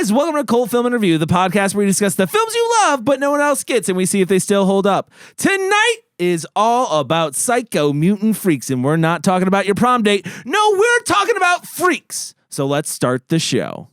guys, welcome to Cult Film and Review, the podcast where we discuss the films you love, but no one else gets, and we see if they still hold up. Tonight is all about psycho mutant freaks, and we're not talking about your prom date. No, we're talking about freaks. So let's start the show.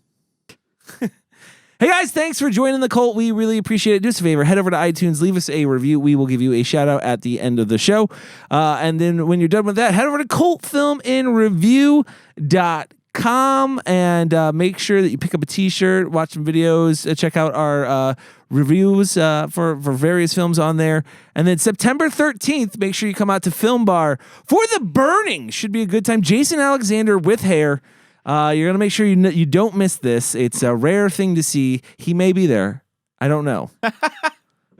Hey guys, thanks for joining the cult. We really appreciate it. Do us a favor, head over to iTunes, leave us a review. We will give you a shout out at the end of the show. And then when you're done with that, head over to cultfilmandreview.com and make sure that you pick up a t-shirt, watch some videos, check out our reviews for various films on there. And then September 13th, make sure you come out to Film Bar for The Burning. Should be a good time. Jason Alexander with hair. You're going to make sure you don't miss this. It's a rare thing to see. He may be there. I don't know.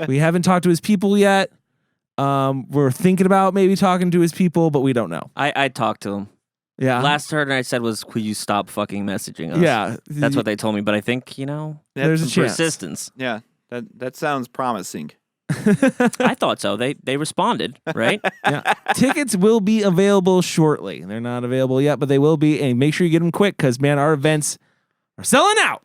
We haven't talked to his people yet. We're thinking about maybe talking to his people, but we don't know. I talked to him. Yeah. Last heard I said was, could you stop fucking messaging us? Yeah. That's what they told me, but I think, there's a chance. persistence. Yeah, that sounds promising. I thought so. They responded, right? Yeah. Tickets will be available shortly. They're not available yet, but they will be. And make sure you get them quick because, man, our events are selling out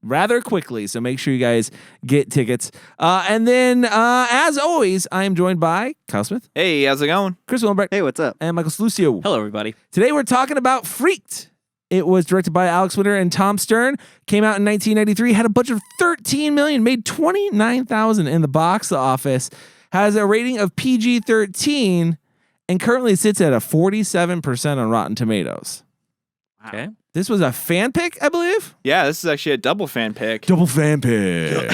rather quickly. So make sure you guys get tickets. And then, as always, I am joined by Kyle Smith. Hey, how's it going? Chris Willenbrecht. Hey, what's up? And Michael Salucio. Hello, everybody. Today we're talking about Freaked. It was directed by Alex Winter and Tom Stern. Came out in 1993. Had a budget of $13 million. Made $29,000 in the box office. Has a rating of PG-13 and currently sits at a 47% on Rotten Tomatoes. Okay. This was a fan pick, I believe. Yeah, this is actually a double fan pick. Double fan pick.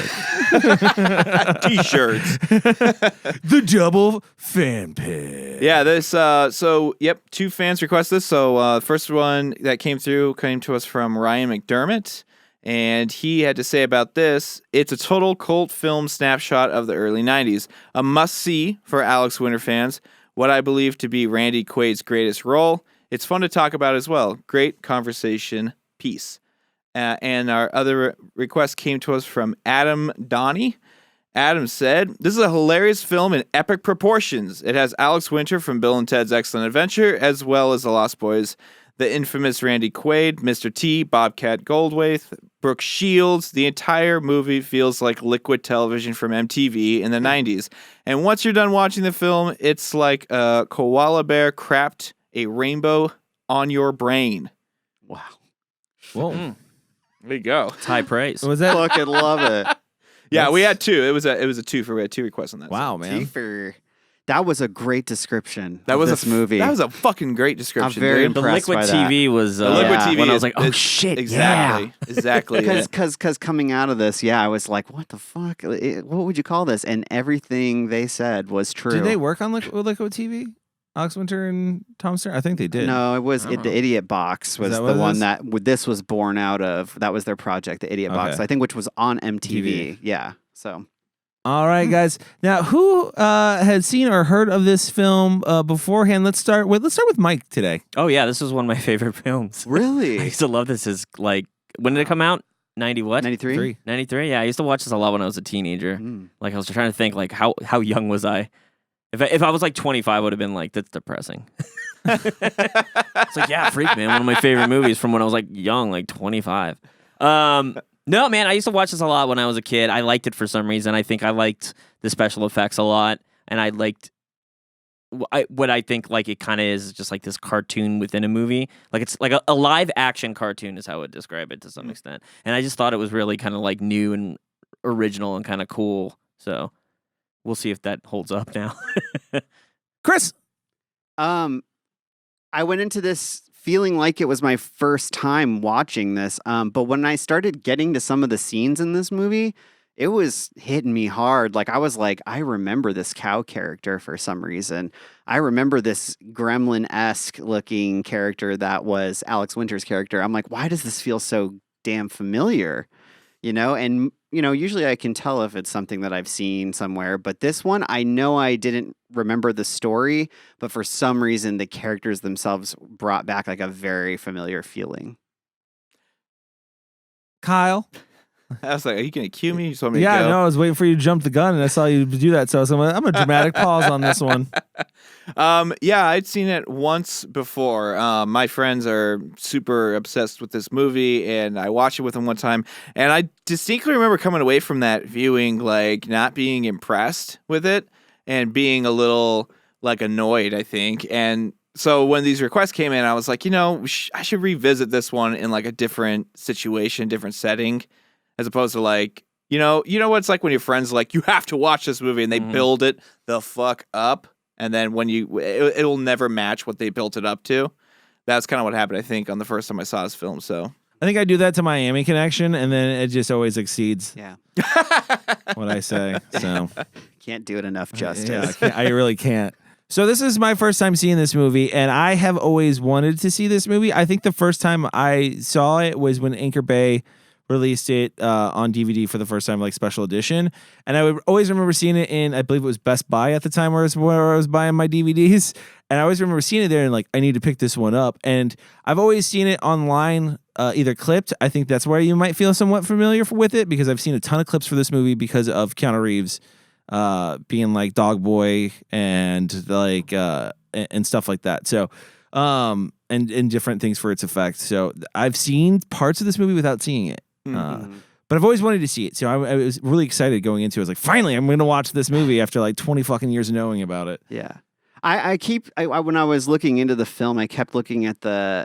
T-shirts. The double fan pick. Yeah, this, two fans requested this. So first one that came to us from Ryan McDermott. And he had to say about this, it's a total cult film snapshot of the early 90s. A must-see for Alex Winter fans. What I believe to be Randy Quaid's greatest role. It's fun to talk about as well. Great conversation piece. And our other request came to us from Adam Donnie. Adam said, this is a hilarious film in epic proportions. It has Alex Winter from Bill and Ted's Excellent Adventure, as well as The Lost Boys, the infamous Randy Quaid, Mr. T, Bobcat Goldthwait, Brooke Shields. The entire movie feels like liquid television from MTV in the 90s. And once you're done watching the film, it's like a koala bear crapped a rainbow on your brain. Wow. Whoa. There you go. It's high praise. Was that? Fucking love it. Yeah, we had two. It was a twofer. We had two requests on that. Wow, man. Kiefer. That was a great description That of was this movie. That was a fucking great description. I'm very dude. The impressed liquid by that. TV was The liquid Yeah. TV. when I was like, oh is- shit, Exactly. Exactly. Because coming out of this, I was like, what the fuck? What would you call this? And everything they said was true. Did they work on Liquid TV? Alex Winter and Tom Stern? I think they did. No, it was Oh. the Idiot Box was that the what it one is? that this was born out of. That was their project, the Idiot Box, Okay. I think, which was on MTV. TV. Yeah. So All right, guys. Now, who had seen or heard of this film beforehand? Let's start with Mike today. Oh yeah, this was one of my favorite films. I really, used to love this. When did it come out? 90 what? 93. 93? Yeah, I used to watch this a lot when I was a teenager. Mm. Like I was trying to think how young was I? If I was like 25, I would have been like, that's depressing. It's like, yeah, Freak, man. One of my favorite movies from when I was like young, like 25. No, man, I used to watch this a lot when I was a kid. I liked it for some reason. I think I liked the special effects a lot. And I liked what I think like it kind of is just like this cartoon within a movie. Like it's like a live action cartoon is how I would describe it to some extent. And I just thought it was really kind of like new and original and kind of cool. So we'll see if that holds up now. Chris. I went into this feeling like it was my first time watching this. But when I started getting to some of the scenes in this movie, it was hitting me hard. Like I was like, I remember this cow character for some reason. I remember this gremlin-esque looking character that was Alex Winter's character. I'm like, why does this feel so damn familiar? And usually I can tell if it's something that I've seen somewhere, but this one, I know I didn't remember the story, but for some reason, the characters themselves brought back like a very familiar feeling. Kyle. I was like, are you going to cue me? You just want me Yeah, to go? no, I was waiting for you to jump the gun, and I saw you do that. So I'm a dramatic pause on this one. Yeah, I'd seen it once before. My friends are super obsessed with this movie, and I watched it with them one time. And I distinctly remember coming away from that viewing, like, not being impressed with it and being a little, like, annoyed, I think. And so when these requests came in, I was like, I should revisit this one in, like, a different situation, different setting, as opposed to, like, you know what it's like when your friends are like, you have to watch this movie, and they build it the fuck up. And then when it'll never match what they built it up to. That's kind of what happened, I think, on the first time I saw this film. So I think I do that to Miami Connection, and then it just always exceeds Yeah. what I say. So Can't do it enough justice. yeah, I really can't. So this is my first time seeing this movie, and I have always wanted to see this movie. I think the first time I saw it was when Anchor Bay released it on DVD for the first time, like special edition. And I would always remember seeing it in, I believe it was Best Buy at the time where I was buying my DVDs. And I always remember seeing it there and like, I need to pick this one up. And I've always seen it online, either clipped. I think that's where you might feel somewhat familiar with it, because I've seen a ton of clips for this movie because of Keanu Reeves being like Dog Boy and like and stuff like that. So and different things for its effect. So I've seen parts of this movie without seeing it. But I've always wanted to see it, so I was really excited going into it. I was like, finally, I'm going to watch this movie after like 20 fucking years of knowing about it. Yeah. When I was looking into the film, I kept looking at the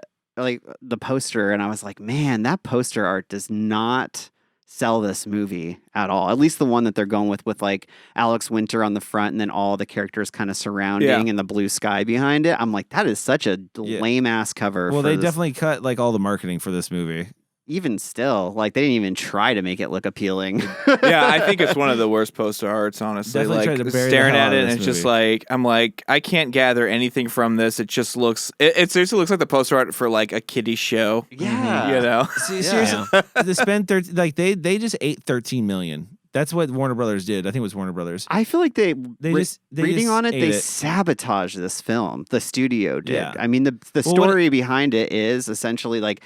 poster, and I was like, man, that poster art does not sell this movie at all. At least the one that they're going with like Alex Winter on the front and then all the characters kind of surrounding and the blue sky behind it. I'm like, that is such a lame ass cover. Well, they definitely cut like all the marketing for this movie. Even still, like they didn't even try to make it look appealing. Yeah, I think it's one of the worst poster arts, honestly. Definitely tried to Like bury the staring hell at out it, of and this it's just movie. like I'm like I can't gather anything from this. It just looks. It seriously looks like the poster art for like a kiddie show. Yeah. You know. See, seriously, they spent they just ate 13 million. That's what Warner Brothers did. I think it was Warner Brothers. I feel like they Reading reading on it, ate they it. sabotaged this film. The studio did. Yeah. I mean, the Well, story behind it is essentially like,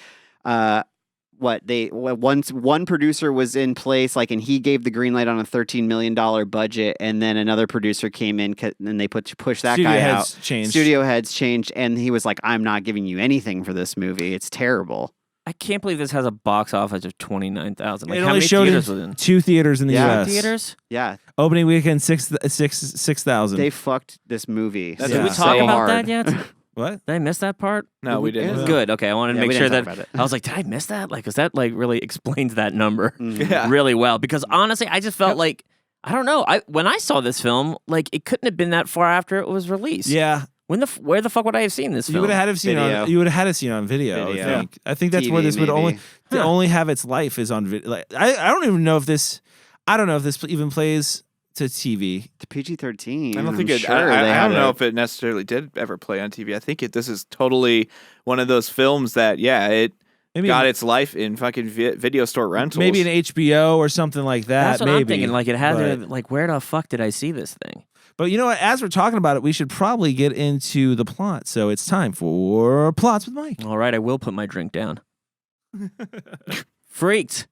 once one producer was in place, like, and he gave the green light on a $13 million budget, and then another producer came in, and they pushed that Studio guy heads out. changed. Studio heads changed, and he was like, "I'm not giving you anything for this movie. It's terrible." I can't believe this has a box office of 29,000. Like, It how only many showed theaters in was in? 2 theaters in the Yeah. U.S. Theaters? Yeah, Opening weekend 6,000. they fucked this movie. That's Did we Yeah. talk so about hard. that yet? What? Did I miss that part? No, we didn't. Yeah. Good. Okay, I wanted to Yeah, we make sure didn't that talk about it. I was like, did I miss that? Like, because that like really explains that number Yeah. really well. Because honestly, I just felt like I don't know. When I saw this film, like it couldn't have been that far after it was released. Yeah. Where the fuck would I have seen this film? You would have had to seen Video. on. You would have had to see it on video. Video. I think. I think that's where TV this would only maybe. only have its life is on video. Like I don't even know if this. I don't know if this even plays to TV. To PG-13. I don't think I'm it. Sure I they don't had know it. if it necessarily did ever play on TV. I think this is totally one of those films that it Maybe got its life in fucking video store rentals. maybe an HBO or something like that. That's what maybe. I'm thinking. Like it had but, to. Like where the fuck did I see this thing? But you know what? As we're talking about it, we should probably get into the plot. So it's time for Plots with Mike. All right, I will put my drink down. Freaked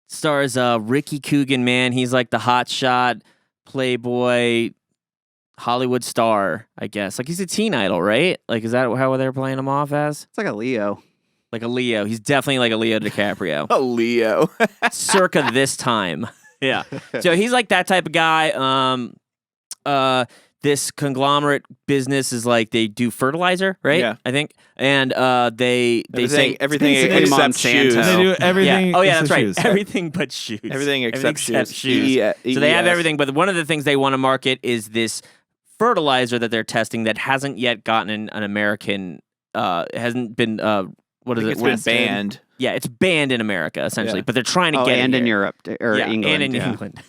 stars Ricky Coogan, man. He's like the hotshot playboy Hollywood star, I guess. Like he's a teen idol, right? Like is that how they're playing him off as? It's like a Leo. Like a Leo. He's definitely like a Leo DiCaprio. a Leo. Circa this time. Yeah. So he's like that type of guy. This conglomerate business is like they do fertilizer, right? Yeah. I think. And they say everything basically except Monsanto. shoes. They do everything. Yeah. Oh yeah, except that's right. shoes. Everything but shoes. Everything except shoes. So they have EES. everything, but one of the things they want to market is this fertilizer that they're testing that hasn't yet gotten an American. Hasn't been. What is it? It's been banned. Yeah, it's banned in America essentially, Yeah. but they're trying to Oh, get it and in here. Europe or Yeah, England. and in yeah. England.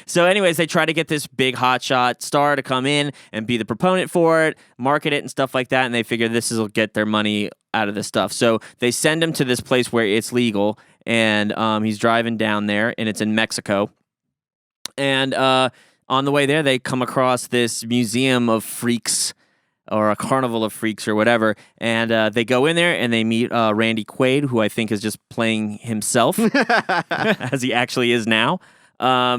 So, anyways, they try to get this big hotshot star to come in and be the proponent for it, market it, and stuff like that. And they figure this will get their money out of this stuff. So they send him to this place where it's legal, and he's driving down there, and it's in Mexico. And on the way there, they come across this museum of freaks or a carnival of freaks or whatever. And they go in there and they meet Randy Quaid, who I think is just playing himself as he actually is now.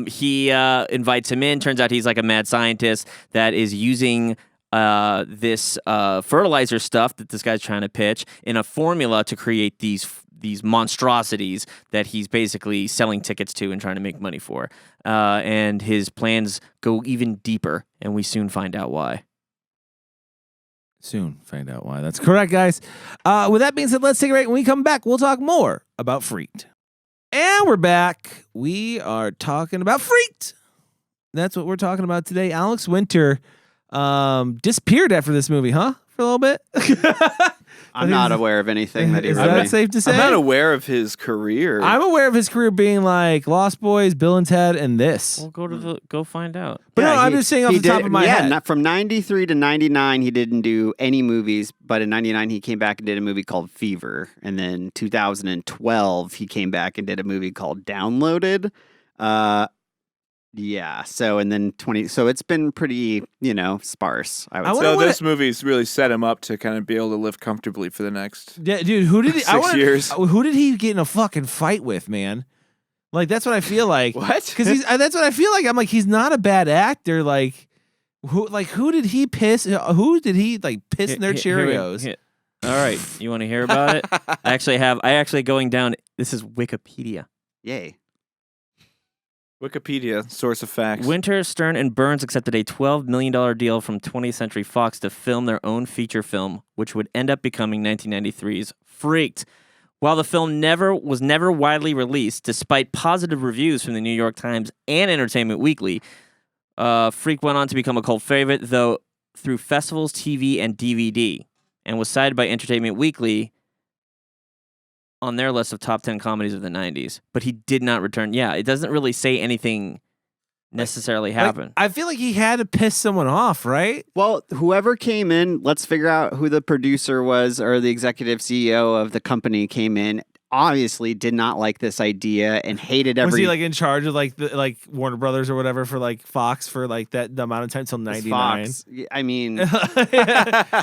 He invites him in. Turns out he's like a mad scientist that is using this fertilizer stuff that this guy's trying to pitch in a formula to create these monstrosities that he's basically selling tickets to and trying to make money for. And his plans go even deeper, and we soon find out why. Soon find out why. That's correct, guys. With that being said, let's take a break. When we come back, we'll talk more about Freaked. And we're back. We are talking about Freaked. That's what we're talking about today. Alex Winter disappeared after this movie, huh? For a little bit. I'm not aware of anything that he Is wrote. that safe to say? I'm not aware of his career. I'm aware of his career being like Lost Boys, Bill and Ted, and this. Well, go find out. But no, Yeah, I'm just saying off the top of my head. From 93 to 99, he didn't do any movies. But in 99, he came back and did a movie called Fever. And then 2012, he came back and did a movie called Downloaded. Yeah. So, and then so it's been pretty, sparse, I would say. So this movie's really set him up to kind of be able to live comfortably for the next Yeah, dude, who did he, 6 years. Who did he get in a fucking fight with, man? Like, that's what I feel like. What? Because that's what I feel like. I'm like, he's not a bad actor. Like, who did he piss? Who did he piss in their Cheerios? All right, you want to hear about it? I actually going down. This is Wikipedia. Yay. Wikipedia, source of facts. Winter, Stern, and Burns accepted a $12 million deal from 20th Century Fox to film their own feature film, which would end up becoming 1993's Freaked. While the film was never widely released, despite positive reviews from the New York Times and Entertainment Weekly, Freak went on to become a cult favorite, though through festivals, TV, and DVD, and was cited by Entertainment Weekly on their list of top 10 comedies of the 90s. But he did not return. Yeah, it doesn't really say anything necessarily happened. I feel like he had to piss someone off, right? Well, whoever came in, let's figure out who the producer was or the executive CEO of the company came in. Obviously did not like this idea and hated Was every... he in charge of the Warner Brothers or whatever for Fox for the amount of time till 99? Fox. I mean... And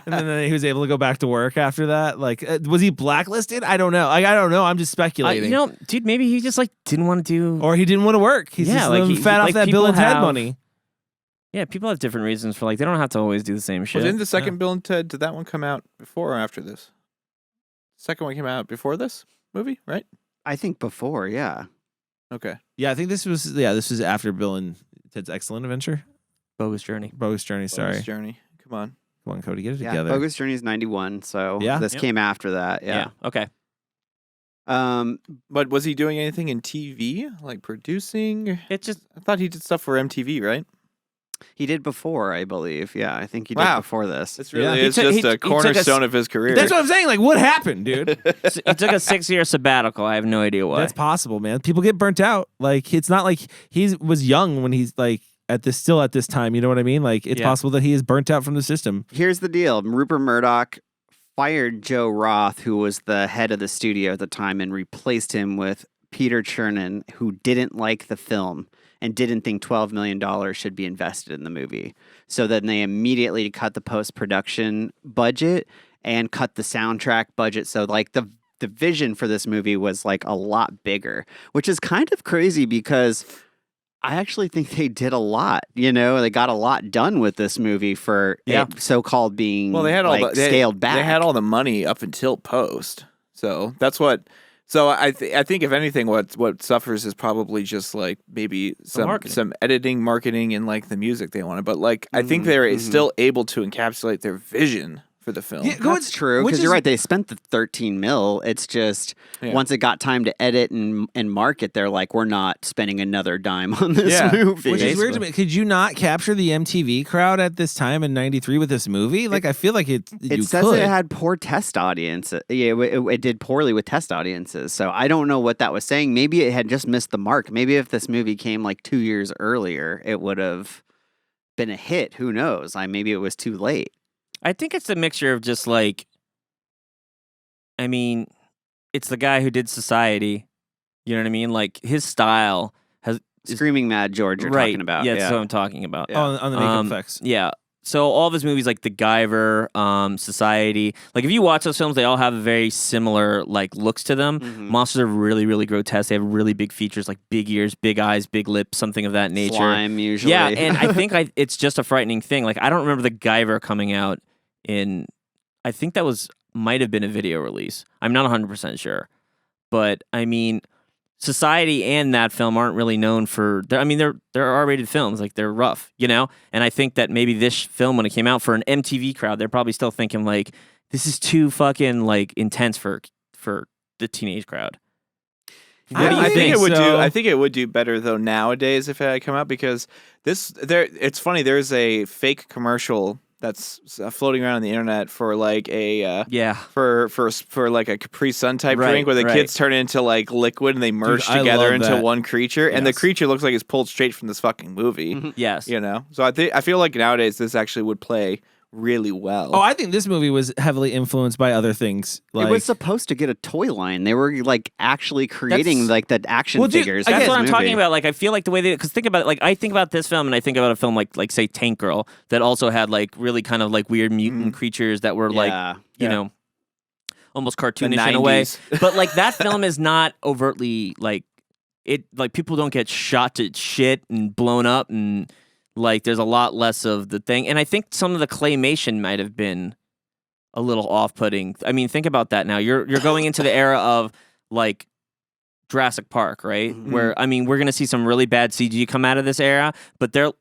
then he was able to go back to work after that. Was he blacklisted? I don't know. I don't know. I'm just speculating. Dude, maybe he just didn't want to do, or he didn't want to work. He's just living fat off that Bill and Ted money. Yeah, people have different reasons for they don't have to always do the same shit. Well, didn't the second Bill and Ted, did that one come out before or after this? Second one came out before this movie, right? I think before, yeah. Okay. Yeah, I think this was after Bill and Ted's Excellent Adventure. Bogus Journey. Sorry. Bogus Journey. Come on. Come on, Cody, get it Yeah, together. Bogus Journey is 91, so this Yep. came after that, yeah. Okay. But was he doing anything in TV? Like producing? It just I thought he did stuff for MTV, right? He did before, I believe. Yeah, I think he did Wow. before this. This really Yeah. is He took- just he a took a cornerstone of his career. That's what I'm saying. What happened, dude? he took a 6-year sabbatical. I have no idea why. That's possible, man. People get burnt out. It's not like he was young when he's at this time. You know what I mean? It's Yeah. possible that he is burnt out from the system. Here's the deal. Rupert Murdoch fired Joe Roth, who was the head of the studio at the time, and replaced him with Peter Chernin, who didn't like the film and didn't think $12 million should be invested in the movie. So then they immediately cut the post-production budget and cut the soundtrack budget. So the vision for this movie was a lot bigger, which is kind of crazy because I actually think they did a lot. They got a lot done with this movie for it so-called being Well, they had all scaled back. They had all the money up until post. So that's what. So I think if anything, what suffers is probably just maybe some editing, marketing, and the music they wanted. But I think they're still able to encapsulate their vision for the film. Yeah, That's true, because you're right. They spent the 13 mil. It's just once it got time to edit and market, they're like, we're not spending another dime on this movie. Which is weird to me. Could you not capture the MTV crowd at this time in '93 with this movie? I feel like It says could. it had poor test audience. Yeah, it did poorly with test audiences. So I don't know what that was saying. Maybe it had just missed the mark. Maybe if this movie came 2 years earlier, it would have been a hit. Who knows? Maybe it was too late. I think it's a mixture of just it's the guy who did Society. You know what I mean? His style has Screaming Mad George you're talking about. Yeah, that's what I'm talking about. on the makeup effects. Yeah. so all of his movies, like The Guyver, Society, like if you watch those films, they all have very similar like looks to them. Monsters are really, really grotesque. They have really big features, like big ears, big eyes, big lips, something of that nature. Slime, usually. Yeah, and I think it's just a frightening thing. Like I don't remember The Guyver coming out in. I think that might have been a video release. I'm not 100% sure, but I mean. Society and that film aren't really known for. They're R-rated films, like they're rough, you know. And I think that maybe this film, when it came out for an MTV crowd, they're probably still thinking like, this is too fucking like intense for the teenage crowd. What do you I think it would So- do. I think it would do better though nowadays if it had come out because It's funny. There's a fake commercial that's floating around on the internet for like a for like a Capri Sun type drink where the kids turn into like liquid and they merge together into one creature, and the creature looks like it's pulled straight from this fucking movie. Yes, you know. So I feel like nowadays this actually would play really well. Oh, I think this movie was heavily influenced by other things. Like, it was supposed to get a toy line. They were like actually creating like the action figures. That's for what this I'm talking movie. about. Like I feel like the way because think about it. Like I think about this film and I think about a film like say Tank Girl that also had like really kind of like weird mutant creatures that were like you know almost cartoonish in a way. But like that film is not overtly like it. Like people don't get shot to shit and blown up and. Like, there's a lot less of the thing. And I think some of the claymation might have been a little off-putting. I mean, think about that now. You're going into the era of, like, Jurassic Park, right? Mm-hmm. Where, I mean, we're going to see some really bad CG come out of this era, but they're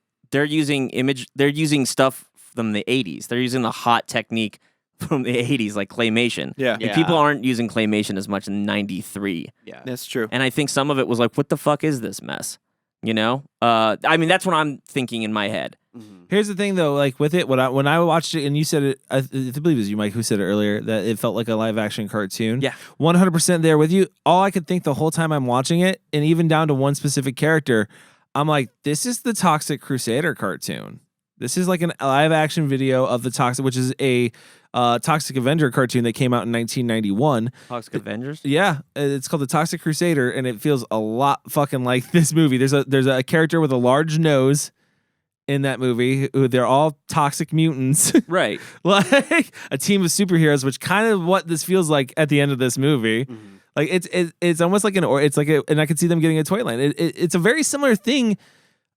using stuff from the 80s. They're using the hot technique from the 80s, like claymation. Yeah. And people aren't using claymation as much in 93. Yeah. That's true. And I think some of it was like, what the fuck is this mess? You know, I mean, that's what I'm thinking in my head. Here's the thing, though. Like with it, when I watched it, and you said it, I believe it was you, Mike, who said it earlier that it felt like a live action cartoon. Yeah, 100% there with you. All I could think the whole time I'm watching it, and even down to one specific character, I'm like, this is the Toxic Crusader cartoon. This is like a live action video of the Toxic, which is a Toxic Avenger cartoon that came out in 1991. Toxic Avengers? Yeah, it's called the Toxic Crusader, and it feels a lot fucking like this movie. There's a character with a large nose in that movie. Who they're all toxic mutants, right? Like a team of superheroes, which kind of what this feels like at the end of this movie. Like it's almost like and I could see them getting a toy line. It's a very similar thing.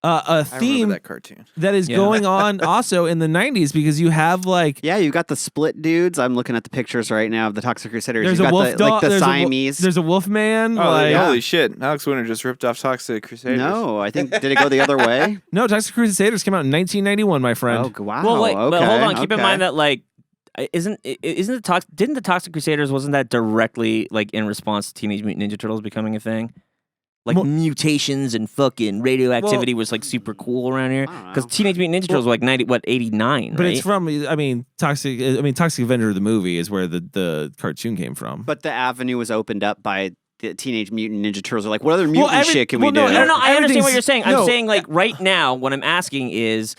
A theme I remember that cartoon that is going on also in the 90s because you have like you got the split dudes. I'm looking at the pictures right now of the Toxic Crusaders. There's you a got wolf the there's Siamese. There's a wolf man. Holy shit! Alex Winter just ripped off Toxic Crusaders. No, I think did it go the other way? No, Toxic Crusaders came out in 1991, my friend. Oh wow! Well, wait, okay, but hold on. Keep in mind that like didn't the Toxic Crusaders wasn't that directly like in response to Teenage Mutant Ninja Turtles becoming a thing? Like mutations and fucking radioactivity was like super cool around here because Teenage Mutant Ninja Turtles were like 89, but right? it's from Toxic Avenger the movie is where the cartoon came from. But the avenue was opened up by the Teenage Mutant Ninja Turtles. Are like, what other mutant shit can we do? No, I understand what you're saying. I'm No. saying like right now, what I'm asking is.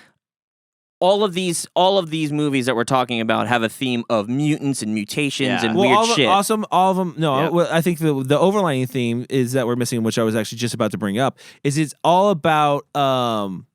All of these movies that we're talking about have a theme of mutants and mutations and weird shit. Awesome, all of them. No, well, I think the overlying theme is that we're missing, which I was actually just about to bring up. Is it's all about Young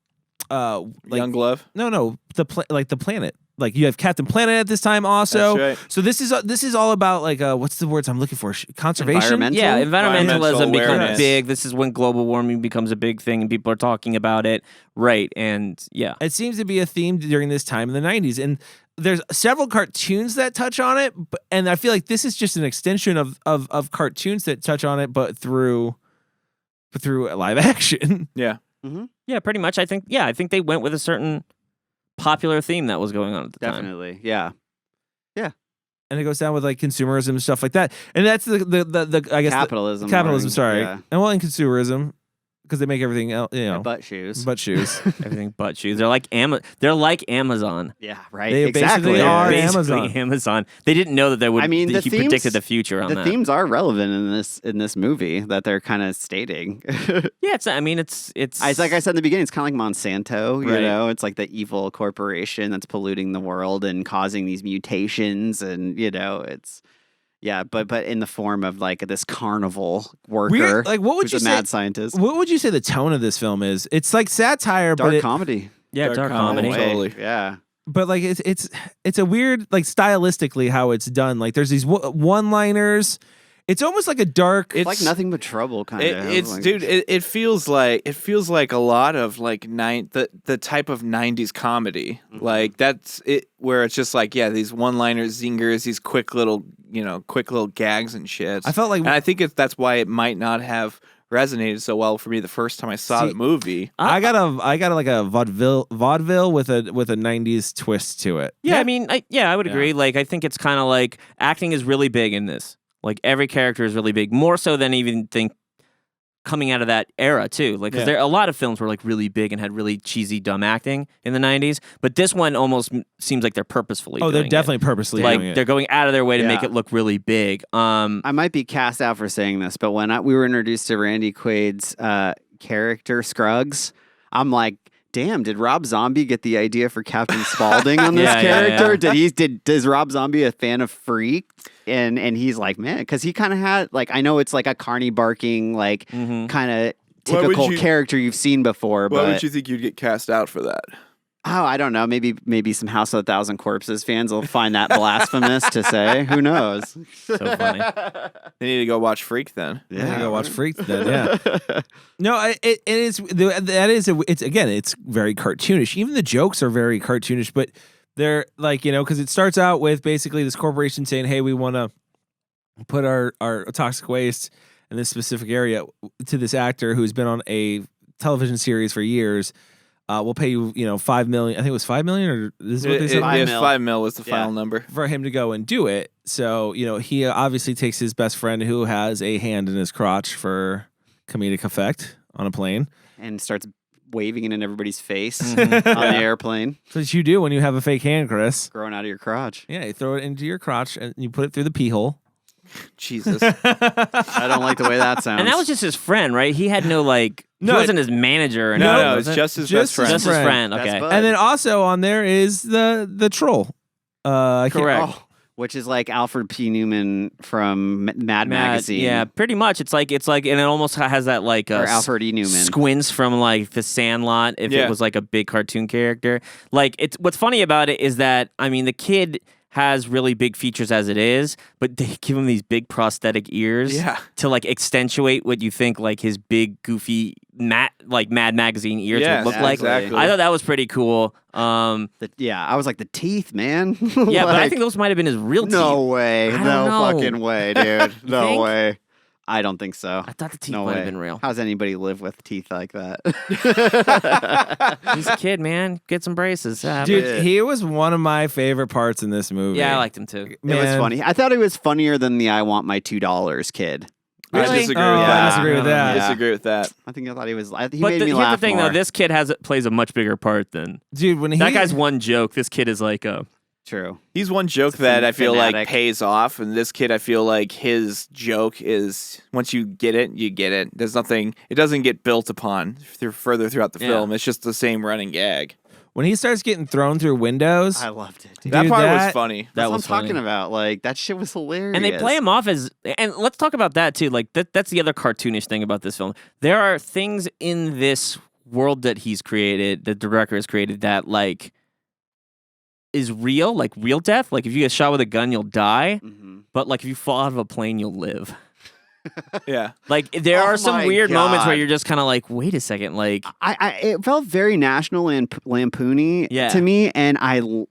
Glove. No, the planet. Like you have Captain Planet at this time also. That's right. So this is all about like what's the words I'm looking for? Conservation. Environmentalism becomes awareness. big. This is when global warming becomes a big thing and people are talking about it. Right. And yeah. It seems to be a theme during this time in the 90s. And there's several cartoons that touch on it. And I feel like this is just an extension of cartoons that touch on it, but through live action. Yeah. Mm-hmm. Yeah, pretty much. I think they went with a certain popular theme that was going on at the time. Definitely. Yeah. And it goes down with like consumerism and stuff like that. And that's the I guess capitalism. Capitalism, sorry. Yeah. And well, in consumerism, because they make everything else, Butt shoes. Butt shoes. Everything but shoes. They're like Amazon. Yeah, right. They exactly. basically are Basically Amazon. They didn't know that they would. I mean, he predicted the future on the that. The themes are relevant in this movie that they're kind of stating. Yeah, it's like I said in the beginning. It's kind of like Monsanto. Right. You know, it's like the evil corporation that's polluting the world and causing these mutations, and it's. Yeah, but in the form of like this carnival worker, Weird, like what would who's you a say? mad scientist? What would you say the tone of this film is? It's like satire, Dark but comedy. dark comedy. Totally. Yeah. but like it's a weird like stylistically how it's done. Like there's these one-liners. It's almost like a dark. It's like Nothing But Trouble kind of. It feels like a lot of like the type of 90s comedy. Mm-hmm. Like that's it, where it's just like these one-liners, zingers, these quick little gags and shit. I felt like, and I think that's why it might not have resonated so well for me the first time I saw the movie. I got like a vaudeville with a 90s twist to it. Yeah, I mean, I would agree. Like, I think it's kind of like acting is really big in this. Like, every character is really big, more so than even think coming out of that era too. Like, because there a lot of films were like really big and had really cheesy, dumb acting in the 90s. But this one almost seems like they're purposefully. Oh, they're doing definitely purposely like doing it. they're going out of their way to make it look really big. I might be cast out for saying this, but when we were introduced to Randy Quaid's character Scruggs, I'm like, damn, did Rob Zombie get the idea for Captain Spaulding on this character? Is Rob Zombie a fan of Freak? And he's like, man, because he kind of had like, I know it's like a carny barking, like kind of typical character you've seen before. Why would you think you'd get cast out for that? Oh, I don't know. Maybe some House of a Thousand Corpses fans will find that blasphemous to say. Who knows? So funny. They need to go watch Freak then. Yeah, go watch Freak then. Yeah. No, it's very cartoonish. Even the jokes are very cartoonish, but they're like, because it starts out with basically this corporation saying, "Hey, we want to put our toxic waste in this specific area to this actor who's been on a television series for years. We'll pay you, $5 million. I think it was $5 million, or this is what they said. $5 million was the final number for him to go and do it. So, he obviously takes his best friend who has a hand in his crotch for comedic effect on a plane and starts waving it in everybody's face on the airplane. That's what you do when you have a fake hand, Chris. Growing out of your crotch. Yeah, you throw it into your crotch and you put it through the pee hole. Jesus. I don't like the way that sounds. And that was just his friend, right? He had no he wasn't his manager. Or no, it's just his best friend. Just his friend, okay. And then also on there is the troll. Correct. Which is like Alfred P. Newman from Mad Magazine. Yeah, pretty much. It's like, and it almost has that like or Alfred E. Newman Squints from like The Sandlot. If it was like a big cartoon character, like what's funny about it is that the kid has really big features as it is, but they give him these big prosthetic ears to like accentuate what you think like his big goofy Mad Magazine ears would look like. Exactly. I thought that was pretty cool. I was like, the teeth, man. Yeah, but I think those might have been his real teeth. No way. No fucking way, dude. No way. I don't think so. I thought the teeth might have been real. How's anybody live with teeth like that? He's a kid, man. Get some braces. Dude, he was one of my favorite parts in this movie. Yeah, I liked him too. Man. It was funny. I thought he was funnier than the I Want My $2 kid. Really? I disagree with that. I disagree with that. I disagree with that. I thought he was. He But made me here's laugh the thing, more. though. This kid plays a much bigger part than dude. When that guy's one joke, this kid is like a. True. He's one joke that I feel fanatic. like pays off, and this kid, I feel like his joke is once you get it, you get it. There's nothing. It doesn't get built upon further throughout the film. It's just the same running gag. When he starts getting thrown through windows, I loved it. Dude. That part was funny. That's what I'm talking about. Like, that shit was hilarious. And they play him off as, and let's talk about that too. Like that's the other cartoonish thing about this film. There are things in this world that he's created, the director has created, that like is real, like real death. Like if you get shot with a gun, you'll die. Mm-hmm. But like if you fall out of a plane, you'll live. Yeah. Like there are some weird moments where God. you're just kind of like, wait a second, like it felt very National Lampoony to me, and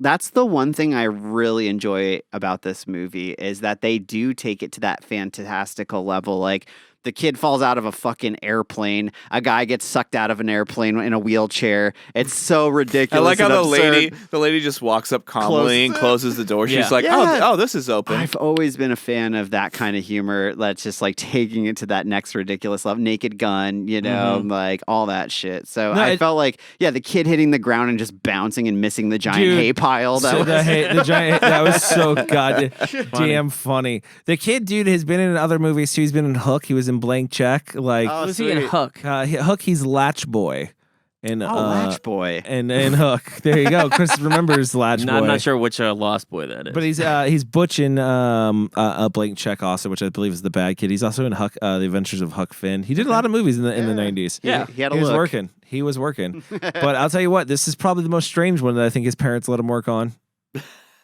that's the one thing I really enjoy about this movie is that they do take it to that fantastical level. Like the kid falls out of a fucking airplane. A guy gets sucked out of an airplane in a wheelchair. It's so ridiculous. I like how and the lady just walks up calmly and closes the door. She's like, oh, this is open. I've always been a fan of that kind of humor that's just like taking it to that next ridiculous level. Naked Gun, like all that shit. So I felt like, the kid hitting the ground and just bouncing and missing the giant hay pile. The giant that was so goddamn funny. The kid, dude, has been in other movies too. He's been in Hook. He was in Blank Check. Like, was he in Hook? Hook, he's Latch Boy. And Latch Boy. and Hook. There you go. Chris remembers Latch Boy. I'm not sure which Lost Boy that is. But he's Butch in a Blank Check also, which I believe is the bad kid. He's also in Huck, The Adventures of Huck Finn. He did a lot of movies in the 90s. Yeah. He had a He was look. working. He was working. But I'll tell you what, this is probably the most strange one that I think his parents let him work on.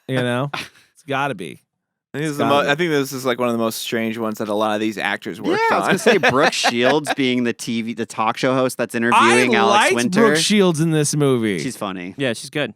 You know, it's got to be. I think this is like one of the most strange ones that a lot of these actors worked I on. was gonna say Brooke Shields being the talk show host that's interviewing I Alex liked Winter. Brooke Shields in this movie. She's funny. Yeah, she's good.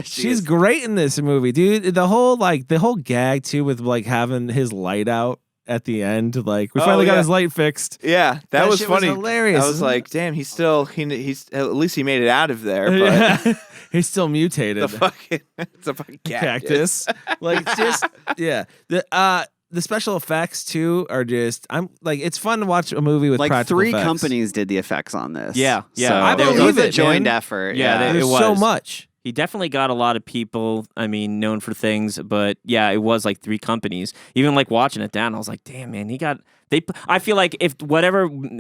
She's great in this movie, dude. The whole gag too with like having his light out at the end. Like we finally got his light fixed. Yeah, that was shit funny. hilarious. I was like, damn, he's at least he made it out of there. But Yeah. He's still mutated. it's a fucking cactus. Like just the special effects too are just it's fun to watch a movie with Like practical 3 effects. companies did the effects on this. Yeah, yeah. So I it believe was a it, joined man. effort. Yeah, Yeah, it There's was. so much. He definitely got a lot of people, known for things, but yeah, it was like 3 companies. Even like watching it down, I was like, damn, man, I feel like if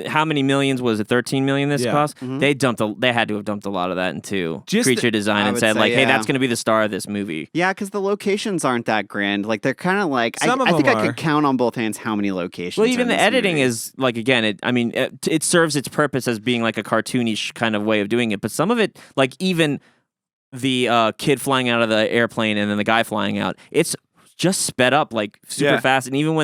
how many millions was it, 13 million this cost? Mm-hmm. They had to have dumped a lot of that into Just creature design I and would said say, like, hey, yeah. that's going to be the star of this movie. Yeah, because the locations aren't that grand. Like they're kind of like Some of I think them I are. could count on both hands how many locations. Well, are even in the this editing movie. is like, again, it serves its purpose as being like a cartoonish kind of way of doing it, but some of it, like even the kid flying out of the airplane and then the guy flying out, it's just sped up like super fast, and even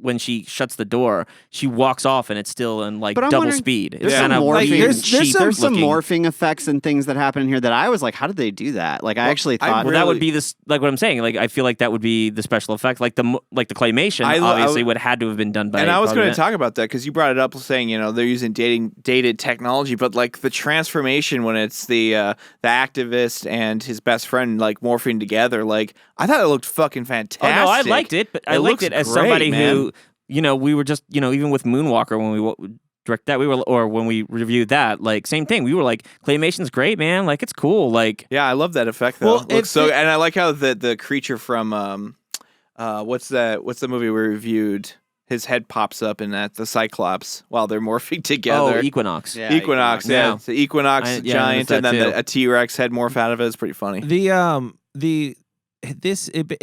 when she shuts the door, she walks off and it's still in like But I'm double wondering, speed. There's It's some kind of morphing. weird, there's cheap There's some looking. morphing effects and things that happen in here that I was like, how did they do that? Like I actually thought Well, that would be this, like what I'm saying. Like I feel like that would be the special effect, like the claymation. Obviously, would had to have been done by. And I was probably going to talk about that because you brought it up, saying they're using dated technology, but like the transformation when it's the activist and his best friend like morphing together, like I thought it looked fucking fantastic. Oh no, I liked it, but I liked looks it as great, somebody man. who we were just even with Moonwalker when we direct that or when we reviewed that, like same thing. We were like, claymation's great, man. Like it's cool. Like Yeah, I love that effect though. Well, It looks and I like how the creature from what's the movie we reviewed? His head pops up in the Cyclops while they're morphing together. Equinox. Yeah, Equinox, yeah. It's the Equinox I noticed giant, and that then too. a T-Rex head morph out of it. It's pretty funny. It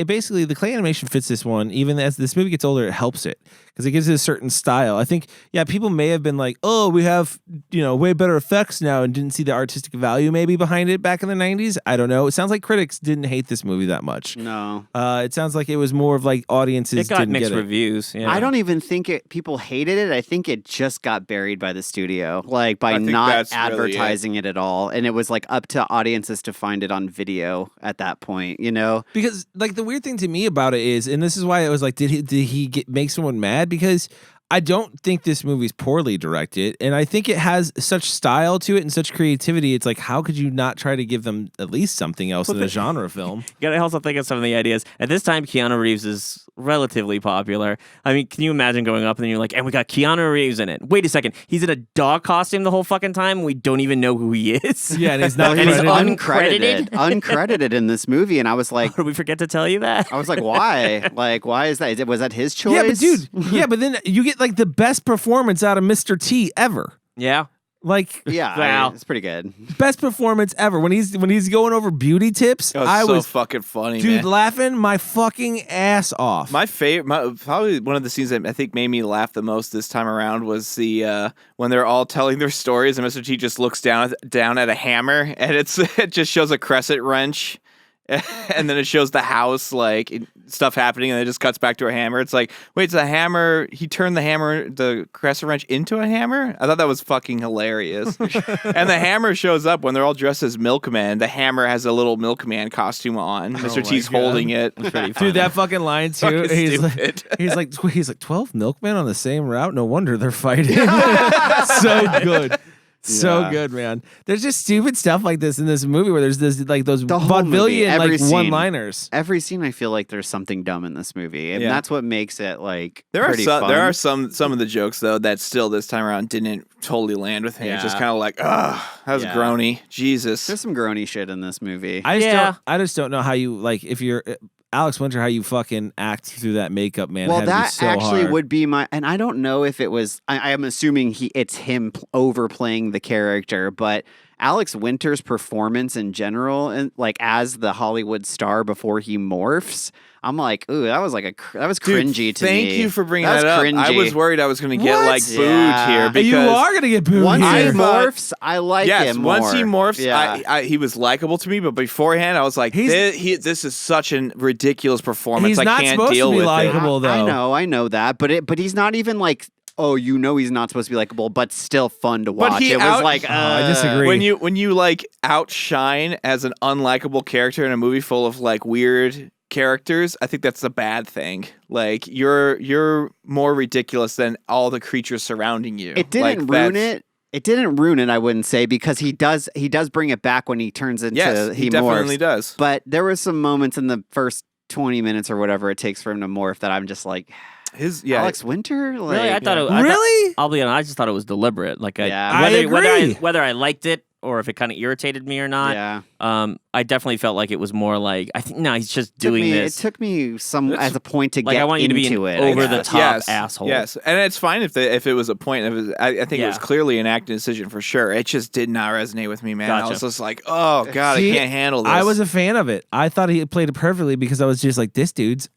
basically the clay animation fits this one. Even as this movie gets older, it helps it because it gives it a certain style. I think people may have been like, oh, we have way better effects now, and didn't see the artistic value maybe behind it back in the 90s. I don't know. It sounds like critics didn't hate this movie that much. No. It sounds like it was more of like audiences It got didn't mixed get it. reviews. Yeah. I don't even think people hated it. I think it just got buried by the studio, like by I think not that's really advertising it at all. And it was like up to audiences to find it on video at that point, Because like the weird thing to me about it is, and this is why it was like, did he make someone mad? Because I don't think this movie's poorly directed, and I think it has such style to it and such creativity. It's like, how could you not try to give them at least something else in a genre film? You gotta also think of some of the ideas. At this time, Keanu Reeves is relatively popular. I mean, can you imagine going up and then you're like, and we got Keanu Reeves in it. Wait a second, he's in a dog costume the whole fucking time, and we don't even know who he is. Yeah, and he's not. And he's credited. uncredited in this movie. And I was like, Did we forget to tell you that? why? Like, why is that? Was that his choice? Yeah, but dude, but then you get like the best performance out of Mr. T ever. Yeah. Like, Yeah, Wow. it's pretty good. best performance ever when he's going over beauty tips. It was I so was fucking funny, dude man. laughing my fucking ass off. My favorite, probably one of the scenes that I think made me laugh the most this time around was the when they're all telling their stories and Mr. T just looks down at a hammer and it just shows a crescent wrench. And then it shows the house, like stuff happening, and it just cuts back to a hammer. It's like, wait, it's a hammer. He turned the crescent wrench into a hammer? I thought that was fucking hilarious. And the hammer shows up when they're all dressed as milkmen. The hammer has a little milkman costume on. Mr. T's God. holding it. Dude, that fucking line too. Fucking He's stupid. like, he's like 12 milkmen on the same route. No wonder they're fighting. So good. So Yeah. good, man. There's just stupid stuff like this in this movie where there's this like those The whole movie, vaudevillian every like scene. one-liners. Every scene, I feel like there's something dumb in this movie, and Yeah. that's what makes it like There pretty are fun. some of the jokes though that still this time around didn't totally land with me. It's just Yeah. kind of like, that was Yeah. groany. Jesus. There's some groany shit in this movie. I just don't know how you like if you're Alex Winter, how you fucking act through that makeup, man. Well, It had to be that so actually hard. would be my, and I don't know if it was. I am assuming it's him overplaying the character, but Alex Winter's performance in general, and like as the Hollywood star before he morphs, I'm like, ooh, that was cringy to me. Thank you for bringing That was that up. cringy. I was worried I was going to get What? like booed Yeah. here because You are gonna get booed Once he here. morphs, I like him more. once he morphs, Yeah. he was likable to me. But beforehand, I was like, this is such a ridiculous performance. He's I not can't supposed deal to be with likable, it. though. I know that, but he's not even like, oh, you know, he's not supposed to be likable, but still fun to watch. he It was like, I disagree. When you like outshine as an unlikable character in a movie full of like weird characters, I think that's a bad thing. Like you're more ridiculous than all the creatures surrounding you. It didn't ruin it. It didn't ruin it, I wouldn't say, because he does bring it back when he turns into Yes, he morphs. definitely does. But there were some moments in the first 20 minutes or whatever it takes for him to morph that I'm just like, Alex Winter? Like, Really, I thought it. Really? I'll be honest. I just thought it was deliberate. Like, Yeah. I agree. whether I liked it or if it kind of irritated me or not. Yeah. I definitely felt like it was more like I think no, he's just doing this. It took me as a point to Like, get I want you to be into an it. I over the guess. top asshole. Yes, and it's fine if it was a point. I think it was Yeah. clearly an acting decision for sure. It just did not resonate with me, man. I Gotcha. was just like, oh god, See, I can't handle this. I was a fan of it. I thought he played it perfectly because I was just like, this dude's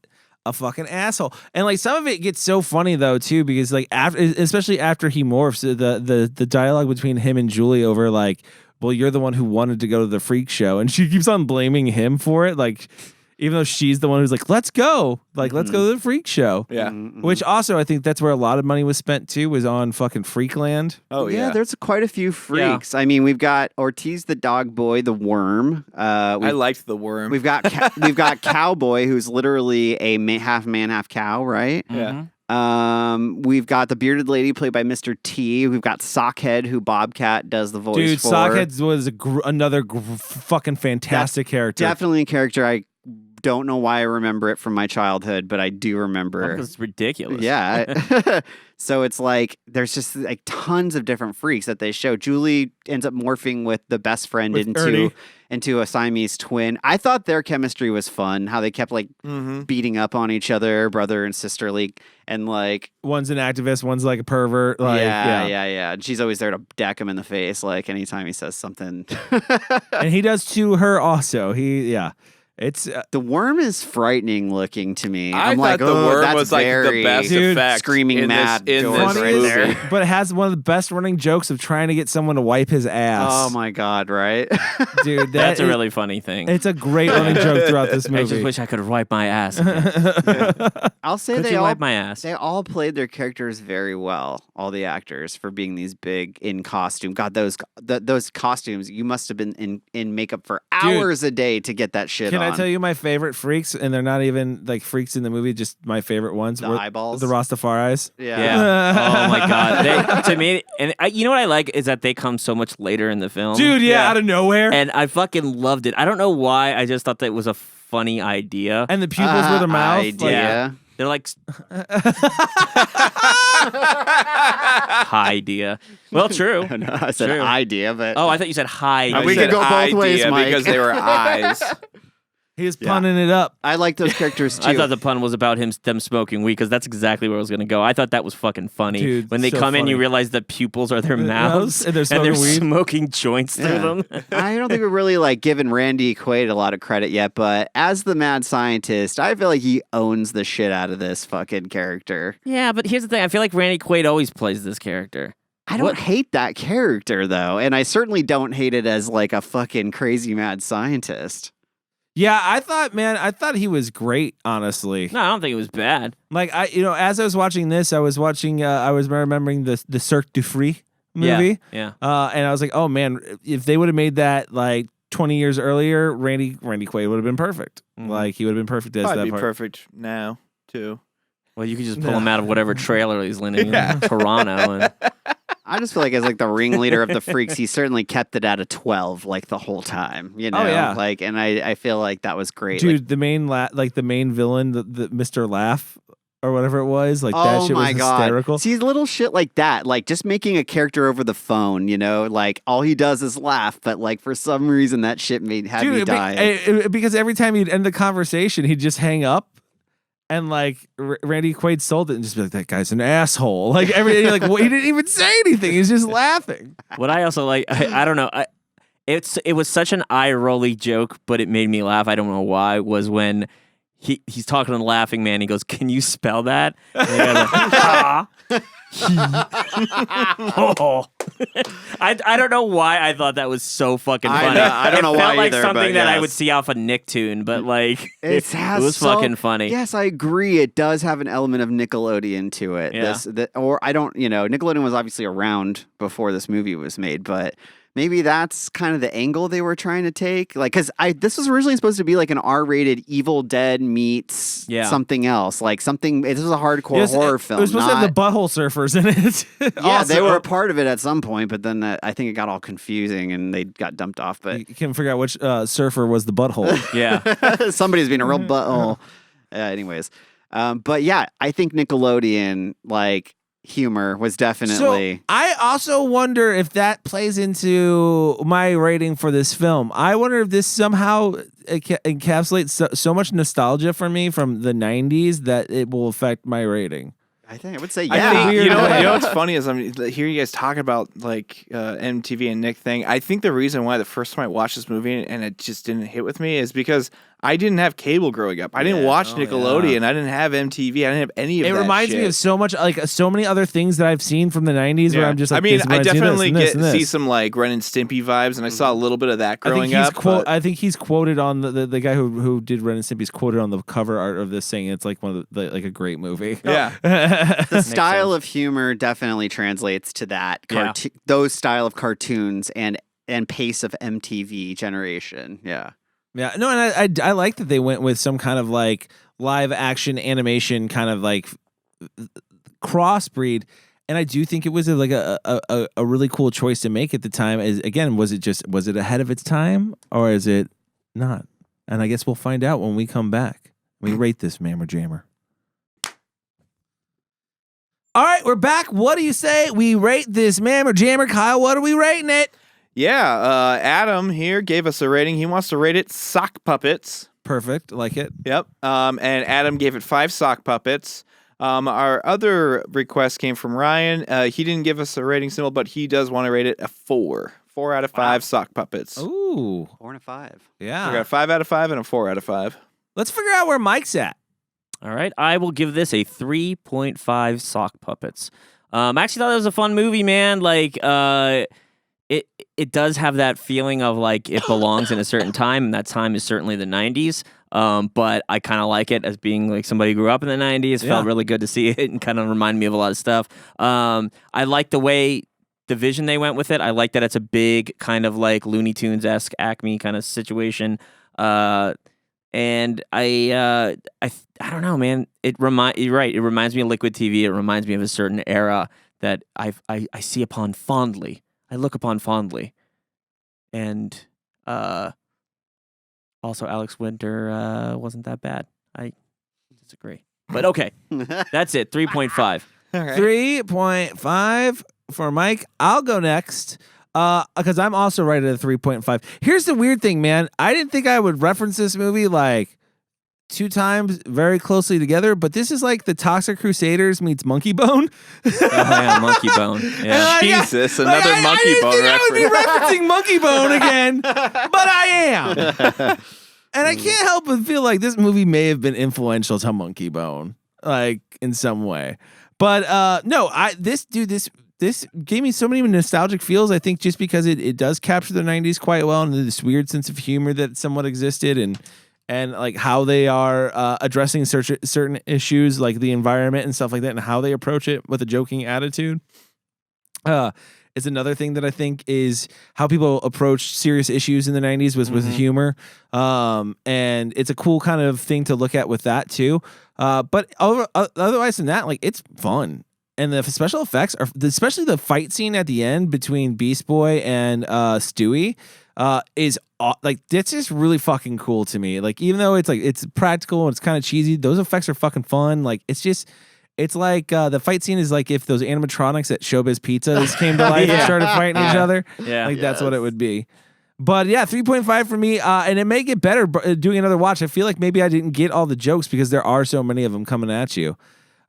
a fucking asshole. And like some of it gets so funny though too because like especially after he morphs, the dialogue between him and Julie over like, well, you're the one who wanted to go to the freak show, and she keeps on blaming him for it, like even though she's the one who's like, let's go to the freak show. Yeah. Which also I think that's where a lot of money was spent too, was on fucking Freakland. Oh yeah. There's quite a few freaks. I mean, we've got Ortiz the dog boy, the worm. I liked the worm. We've got we've got Cowboy, who's literally a half man, half cow, right? Yeah. We've got the bearded lady played by Mr. T. We've got Sockhead, who Bobcat does the voice Dude, for. Sockhead was another fucking fantastic character. Definitely a character. I don't know why I remember it from my childhood, but I do remember. It's ridiculous. Yeah. So it's like there's just like tons of different freaks that they show. Julie ends up morphing with the best friend With Ernie. into a Siamese twin. I thought their chemistry was fun. How they kept like beating up on each other, brother and sisterly, and like One's an activist, one's like a pervert. Like, yeah. And she's always there to deck him in the face, like anytime he says something. And he does to her also. It's The worm is frightening looking to me. I I'm thought like, the oh, worm that's was like very the best Dude, effect screaming in mad this George funny right movie. there. but it has one of the best running jokes of trying to get someone to wipe his ass. Oh my god, right? Dude, That's a really funny thing. It's a great running joke throughout this movie. I just wish I could wipe my ass. Again. I'll say Could they you all wipe my ass? they all played their characters very well. All the actors for being these big in costume. God, those costumes. You must have been in makeup for hours a day to get that shit Can on. I tell you my favorite freaks? And they're not even like freaks in the movie, just my favorite ones. The were eyeballs? The Rastafaris. Yeah. Oh my god. To me, and you know what I like is that they come so much later in the film. Dude, yeah, out of nowhere. And I fucking loved it. I don't know why. I just thought that was a funny idea. And the pupils were the mouth. Idea. Yeah. They're like idea. Well, true. No, I said True. idea, but Oh, I thought you said high. I We said could go both ways, idea Mike. because they were eyes. He was punning it up. I like those characters too. I thought the pun was about them smoking weed because that's exactly where I was going to go. I thought that was fucking funny. Dude, when they so come in, you funny. realize the pupils are their mouths and they're smoking weed. smoking joints through them. I don't think we're really like giving Randy Quaid a lot of credit yet, but as the mad scientist, I feel like he owns the shit out of this fucking character. Yeah, but here's the thing. I feel like Randy Quaid always plays this character. I don't hate that character though, and I certainly don't hate it as like a fucking crazy mad scientist. Yeah, I thought he was great, honestly. No, I don't think it was bad. Like as I was watching this, I was watching I was remembering the Cirque du Free movie. Yeah. And I was like, oh man, if they would have made that like 20 years earlier, Randy Quaid would have been perfect. Like he would have been perfect as Probably that be part. perfect now too. Well, you could just pull him out of whatever trailer he's living in Toronto. And I just feel like as like the ringleader of the freaks, he certainly kept it at a 12 like the whole time, you know? Oh, yeah. Like, and I feel like that was great. Dude, Like, the main villain, the Mr. Laugh or whatever it was, like that oh shit was my God. hysterical. See, little shit like that, like just making a character over the phone, you know, like all he does is laugh, but like for some reason that shit had me dying. Because every time he'd end the conversation, he'd just hang up. And like Randy Quaid sold it and just be like, that guy's an asshole. Like every like well, he didn't even say anything. He's just laughing. what I also like, I don't know. it was such an eye-rolly joke, but it made me laugh. I don't know why. Was when he's talking to the Laughing Man. He goes, "Can you spell that?" And he goes, "Ha." Oh. I don't know why I thought that was so fucking funny. I don't know it why felt like either, something but that I yes. would see off a Nicktoon, but like It it was fucking funny. Yes, I agree. It does have an element of Nickelodeon to it. Yeah. Nickelodeon was obviously around before this movie was made, but maybe that's kind of the angle they were trying to take. Like, because this was originally supposed to be like an R-rated Evil Dead meets something else. Like something. This was a hardcore horror film. It was supposed to have the butthole surfers in it. Yeah, they were a part of it at some point, but then I think it got all confusing and they got dumped off. But you can't figure out which surfer was the butthole. Yeah. Somebody's being a real butthole. Anyways. But yeah, I think Nickelodeon, like, humor was definitely. So I also wonder if that plays into my rating for this film. I wonder if this somehow encapsulates so much nostalgia for me from the 90s that it will affect my rating. I would say I yeah. think, you know what's funny is I'm hearing you guys talking about like MTV and Nick thing. I think the reason why the first time I watched this movie and it just didn't hit with me is because I didn't have cable growing up. I didn't watch Nickelodeon. I didn't have MTV. I didn't have any of that. It reminds me of so much, like so many other things that I've seen from the 90s where I'm just like, I mean, this I reminds me of this definitely and this and this. see some like Ren and Stimpy vibes, and I saw a little bit of that growing up. I think he's quoted on the guy who did Ren and Stimpy's quoted on the cover art of this, saying it's like one of the like a great movie. Yeah. The style of humor definitely translates to that. Those style of cartoons and pace of MTV generation. Yeah. Yeah, no, and I like that they went with some kind of like live action animation kind of like crossbreed, and I do think it was a really cool choice to make at the time. Is again, was it ahead of its time or is it not? And I guess we'll find out when we come back. We rate this Mammer Jammer. All right, we're back. What do you say we rate this Mammer Jammer? Kyle, what are we rating it? Yeah, Adam here gave us a rating. He wants to rate it sock puppets. Perfect, like it. Yep. And Adam gave it 5 sock puppets. Our other request came from Ryan. He didn't give us a rating symbol, but he does want to rate it a 4. 4 out of 5 sock puppets. Ooh. 4 and a 5. Yeah. We got a 5 out of 5 and a 4 out of 5. Let's figure out where Mike's at. All right, I will give this a 3.5 sock puppets. I actually thought it was a fun movie, man. Like, it does have that feeling of like it belongs in a certain time, and that time is certainly the 90s. But I kind of like it as being like somebody who grew up in the 90s. Felt really good to see it and kind of remind me of a lot of stuff. I like the way the vision they went with it. I like that it's a big kind of like Looney Tunes-esque Acme kind of situation. And I don't know, man. You're right. It reminds me of Liquid TV. It reminds me of a certain era that I see upon fondly. I look upon fondly. And also Alex Winter wasn't that bad. I disagree. But okay. That's it. 3.5. All right. 3.5 for Mike. I'll go next. Because I'm also right at a 3.5. Here's the weird thing, man. I didn't think I would reference this movie like 2 times very closely together, but this is like the Toxic Crusaders meets Monkey Bone. Oh, yeah, Monkey Bone. Yeah. Jesus, another Monkey Bone I would be reference. referencing Monkey Bone again, but I am. And I can't help but feel like this movie may have been influential to Monkey Bone, like in some way. But no, this gave me so many nostalgic feels. I think just because it does capture the 90s quite well, and this weird sense of humor that somewhat existed, and like how they are addressing certain issues like the environment and stuff like that, and how they approach it with a joking attitude. It's another thing that I think is how people approach serious issues in the 90s was with humor. And it's a cool kind of thing to look at with that too. But otherwise than that, like it's fun. And the special effects are, especially the fight scene at the end between Beast Boy and Stewie, is like that's just really fucking cool to me. Like even though it's practical and it's kind of cheesy, those effects are fucking fun. Like it's like the fight scene is like if those animatronics at Showbiz Pizza came to life and started fighting each other. Yeah, like that's what it would be. But yeah, 3.5 for me, and it may get better doing another watch. I feel like maybe I didn't get all the jokes because there are so many of them coming at you.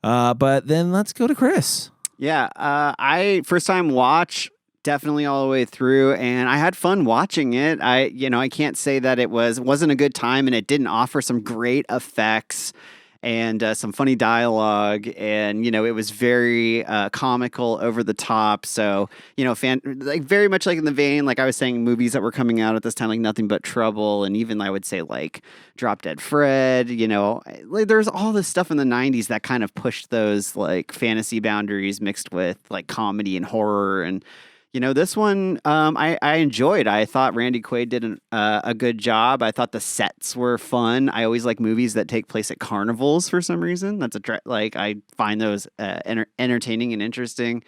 But then let's go to Chris. Yeah, I first time watch definitely all the way through, and I had fun watching it. I can't say that it wasn't a good time, and it didn't offer some great effects and some funny dialogue, and it was very comical, over the top. So very much like in the vein, like I was saying, movies that were coming out at this time, like Nothing But Trouble, and even I would say like Drop Dead Fred. There's all this stuff in the '90s that kind of pushed those like fantasy boundaries mixed with like comedy and horror. And this one, I enjoyed. I thought Randy Quaid did a good job. I thought the sets were fun. I always like movies that take place at carnivals for some reason. I find those entertaining and interesting.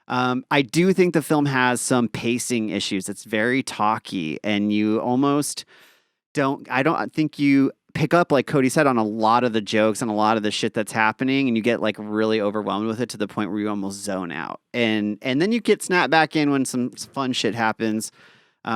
I do think the film has some pacing issues. It's very talky, and you almost I don't think you pick up, like Cody said, on a lot of the jokes and a lot of the shit that's happening, and you get like really overwhelmed with it to the point where you almost zone out, and then you get snapped back in when some fun shit happens.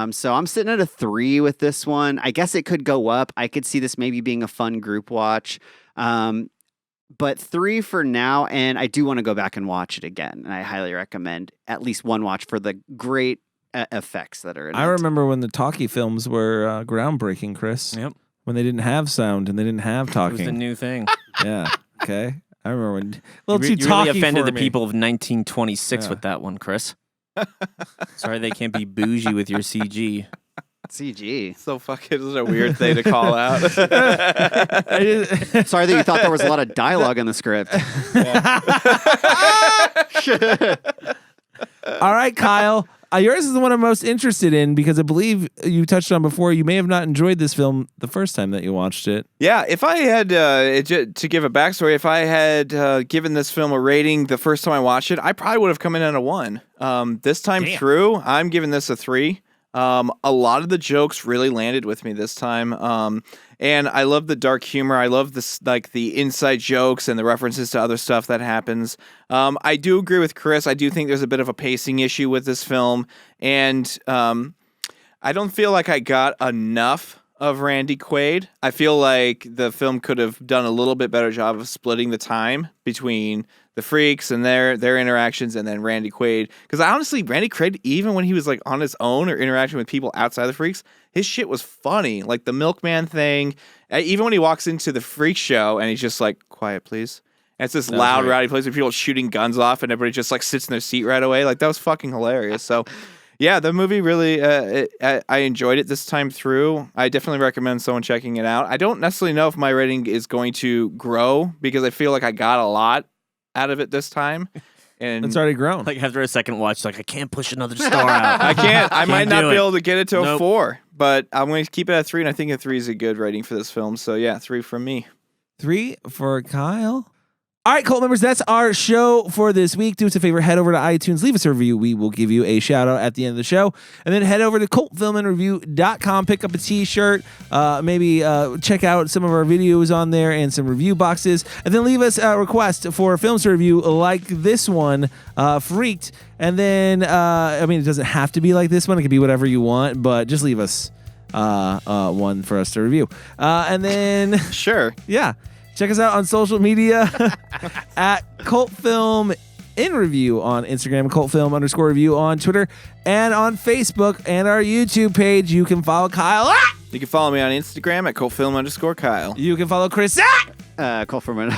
So I'm sitting at a 3 with this one. I guess it could go up. I could see this maybe being a fun group watch, but 3 for now. And I do want to go back and watch it again, and I highly recommend at least one watch for the great effects that are in it. I remember when the talkie films were groundbreaking, Chris. Yep. When they didn't have sound and they didn't have It talking. was the new thing. Yeah. Okay. I remember when a little You too really talky offended for the me. people of 1926 Yeah. with that one, Chris. Sorry they can't be bougie with your CG. CG. So fucking this is a weird thing to call out. I just- Sorry that you thought there was a lot of dialogue in the script. All right, Kyle. Yours is the one I'm most interested in because I believe you touched on before. You may have not enjoyed this film the first time that you watched it. Yeah, if I had to give a backstory, if I had given this film a rating the first time I watched it, I probably would have come in at a 1. This time through, I'm giving this a 3. A lot of the jokes really landed with me this time. And I love the dark humor. I love this, like the inside jokes and the references to other stuff that happens. I do agree with Chris. I do think there's a bit of a pacing issue with this film. And I don't feel like I got enough of Randy Quaid. I feel like the film could have done a little bit better job of splitting the time between the freaks and their interactions and then Randy Quaid. Because honestly, Randy Quaid, even when he was like on his own or interacting with people outside the freaks, his shit was funny. Like the milkman thing. Even when he walks into the freak show and he's just like, quiet, please. And it's this loud, rowdy place with people shooting guns off and everybody just like sits in their seat right away. Like that was fucking hilarious. So yeah, the movie really, I enjoyed it this time through. I definitely recommend someone checking it out. I don't necessarily know if my rating is going to grow because I feel like I got a lot out of it this time. And It's already grown. Like after a second watch, like I can't push another star out. I can't. I might not do be it. able to get it to a Nope. 4, but I'm going to keep it at 3, and I think a 3 is a good rating for this film. So yeah, 3 from me. 3 for Kyle. All right, Cult members, that's our show for this week. Do us a favor, head over to iTunes, leave us a review. We will give you a shout out at the end of the show. And then head over to cultfilmandreview.com, pick up a t-shirt, maybe check out some of our videos on there and some review boxes. And then leave us a request for films to review like this one, Freaked. And then, it doesn't have to be like this one. It could be whatever you want, but just leave us one for us to review. And then... Sure. Yeah. Check us out on social media at Cult Film in Review on Instagram, cultfilm_review on Twitter, and on Facebook and our YouTube page. You can follow Kyle. You can follow me on Instagram at cultfilm_Kyle. You can follow Chris. Call for a minute.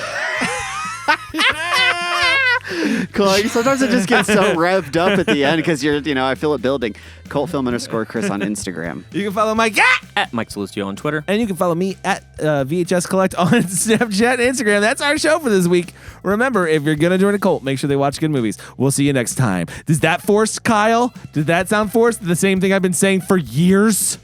Cool. Sometimes it just gets so revved up at the end because I feel it building. Cultfilm_Chris on Instagram. You can follow Mike At Mike Salustio on Twitter. and you can follow me at VHS Collect on Snapchat and Instagram. That's our show for this week. Remember, if you're going to join a cult, make sure they watch good movies. We'll see you next time. Does that force, Kyle? Did that sound forced? The same thing I've been saying for years?